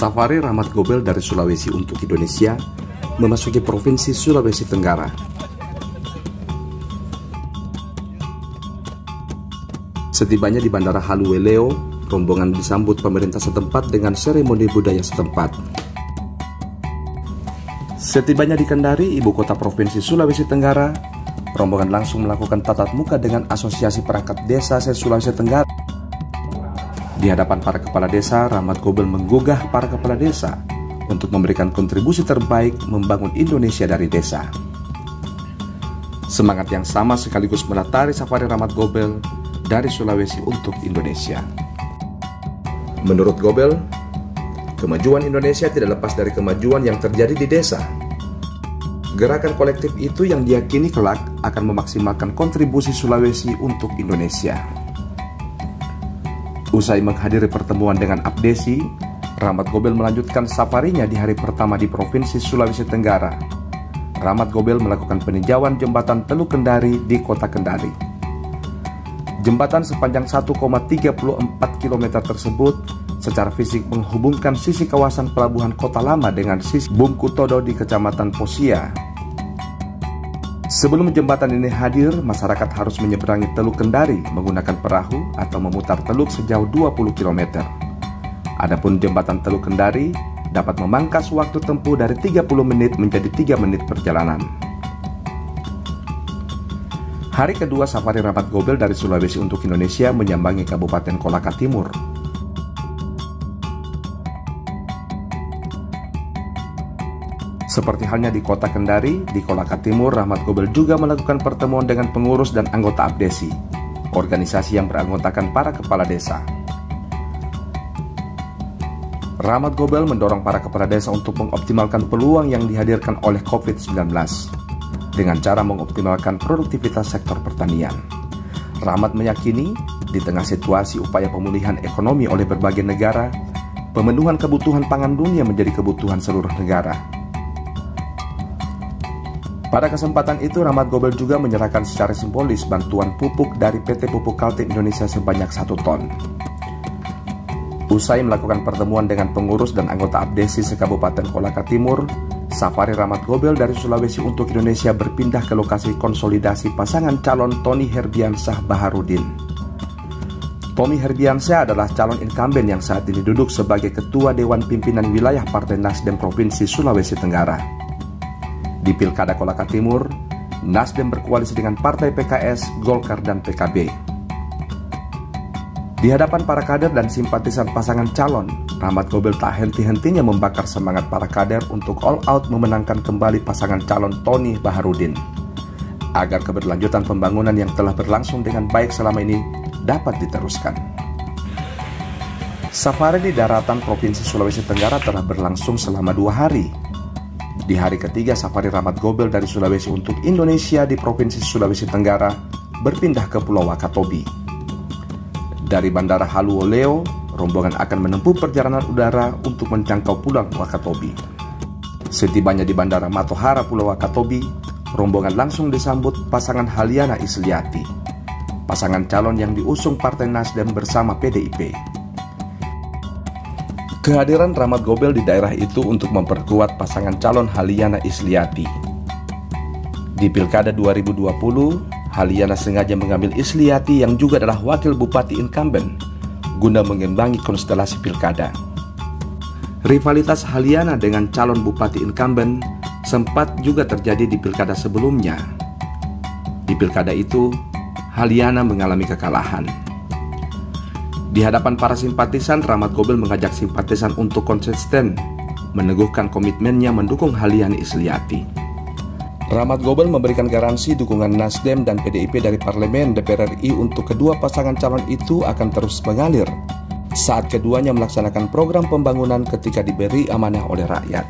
Safari Rahmat Gobel dari Sulawesi untuk Indonesia memasuki Provinsi Sulawesi Tenggara. Setibanya di Bandara Halueleo, rombongan disambut pemerintah setempat dengan seremoni budaya setempat. Setibanya di Kendari, ibu kota Provinsi Sulawesi Tenggara, rombongan langsung melakukan tatap muka dengan Asosiasi Perangkat Desa se-Sulawesi Tenggara. Di hadapan para kepala desa, Rahmat Gobel menggugah para kepala desa untuk memberikan kontribusi terbaik membangun Indonesia dari desa. Semangat yang sama sekaligus melatari Safari Rahmat Gobel dari Sulawesi untuk Indonesia. Menurut Gobel, kemajuan Indonesia tidak lepas dari kemajuan yang terjadi di desa. Gerakan kolektif itu yang diyakini kelak akan memaksimalkan kontribusi Sulawesi untuk Indonesia. Usai menghadiri pertemuan dengan Abdesi, Rahmat Gobel melanjutkan safarinya di hari pertama di Provinsi Sulawesi Tenggara. Rahmat Gobel melakukan peninjauan jembatan Teluk Kendari di kota Kendari. Jembatan sepanjang 1,34 km tersebut secara fisik menghubungkan sisi kawasan pelabuhan Kota Lama dengan sisi Bungkutodo di Kecamatan Posia. Sebelum jembatan ini hadir, masyarakat harus menyeberangi Teluk Kendari menggunakan perahu atau memutar teluk sejauh 20 km. Adapun jembatan Teluk Kendari dapat memangkas waktu tempuh dari 30 menit menjadi 3 menit perjalanan. Hari kedua Safari Rahmat Gobel dari Sulawesi untuk Indonesia menyambangi Kabupaten Kolaka Timur. Seperti halnya di kota Kendari, di Kolaka Timur, Rahmat Gobel juga melakukan pertemuan dengan pengurus dan anggota Abdesi, organisasi yang beranggotakan para kepala desa. Rahmat Gobel mendorong para kepala desa untuk mengoptimalkan peluang yang dihadirkan oleh COVID-19 dengan cara mengoptimalkan produktivitas sektor pertanian. Rahmat meyakini, di tengah situasi upaya pemulihan ekonomi oleh berbagai negara, pemenuhan kebutuhan pangan dunia menjadi kebutuhan seluruh negara. Pada kesempatan itu, Rahmat Gobel juga menyerahkan secara simbolis bantuan pupuk dari PT Pupuk Kaltim Indonesia sebanyak 1 ton. Usai melakukan pertemuan dengan pengurus dan anggota Abdesi se-Kabupaten Kolaka Timur, Safari Rahmat Gobel dari Sulawesi untuk Indonesia berpindah ke lokasi konsolidasi pasangan calon Tony Herbiansah Baharudin. Tony Herbiansah adalah calon incumbent yang saat ini duduk sebagai Ketua Dewan Pimpinan Wilayah Partai Nasdem Provinsi Sulawesi Tenggara. Di Pilkada Kolaka Timur, Nasdem berkoalisi dengan Partai PKS, Golkar, dan PKB. Di hadapan para kader dan simpatisan pasangan calon, Rahmat Gobel tak henti-hentinya membakar semangat para kader untuk all out memenangkan kembali pasangan calon Tony Baharudin, agar keberlanjutan pembangunan yang telah berlangsung dengan baik selama ini dapat diteruskan. Safari di daratan Provinsi Sulawesi Tenggara telah berlangsung selama 2 hari. Di hari ketiga, Safari Rahmat Gobel dari Sulawesi untuk Indonesia di Provinsi Sulawesi Tenggara berpindah ke Pulau Wakatobi. Dari Bandara Halueleo, rombongan akan menempuh perjalanan udara untuk menjangkau Pulau Wakatobi. Setibanya di Bandara Matohara Pulau Wakatobi, rombongan langsung disambut pasangan Haliana Isliati, pasangan calon yang diusung Partai Nasdem bersama PDIP. Kehadiran Rahmat Gobel di daerah itu untuk memperkuat pasangan calon Haliana Isliati. Di Pilkada 2020, Haliana sengaja mengambil Isliati yang juga adalah wakil bupati incumbent guna mengimbangi konstelasi pilkada. Rivalitas Haliana dengan calon bupati incumbent sempat juga terjadi di pilkada sebelumnya. Di pilkada itu, Haliana mengalami kekalahan. Di hadapan para simpatisan, Rahmat Gobel mengajak simpatisan untuk konsisten meneguhkan komitmennya mendukung Haliana Isliati. Rahmat Gobel memberikan garansi dukungan Nasdem dan PDIP dari Parlemen DPR RI untuk kedua pasangan calon itu akan terus mengalir saat keduanya melaksanakan program pembangunan ketika diberi amanah oleh rakyat.